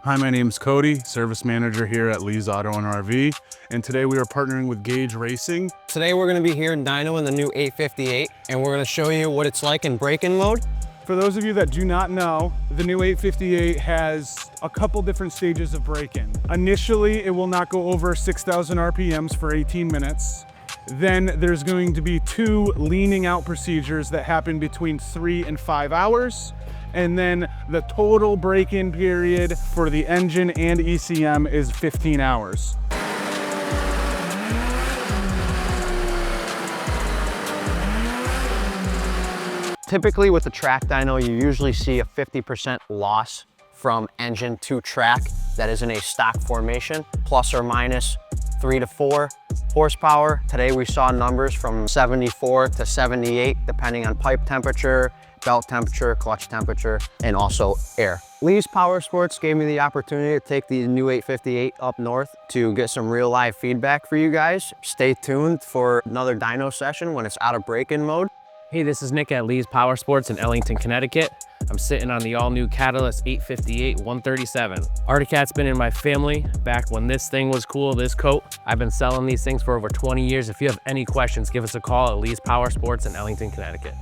Hi, my name's Cody, service manager here at Lee's Auto and RV, and today we are partnering with Gage Racing. Today we're going to be here in Dyno in the new 858, and we're going to show you what it's like in break-in mode. For those of you that do not know, the new 858 has a couple different stages of break-in. Initially, it will not go over 6,000 RPMs for 18 minutes. Then there's going to be 2 leaning out procedures that happen between 3 and 5 hours. And then the total break-in period for the engine and ECM is 15 hours. Typically with the track dyno, you usually see a 50% loss from engine to track that is in a stock formation, plus or minus 3 to 4 horsepower. Today we saw numbers from 74 to 78, depending on pipe temperature, belt temperature, clutch temperature, and also air. Lee's Powersports gave me the opportunity to take the new 858 up north to get some real live feedback for you guys. Stay tuned for another dyno session when it's out of break-in mode. Hey, this is Nick at Lee's Powersports in Ellington, Connecticut. I'm sitting on the all-new Catalyst 858 137. Arctic Cat's been in my family back when this thing was cool, this coat. I've been selling these things for over 20 years. If you have any questions, give us a call at Lee's Powersports in Ellington, Connecticut.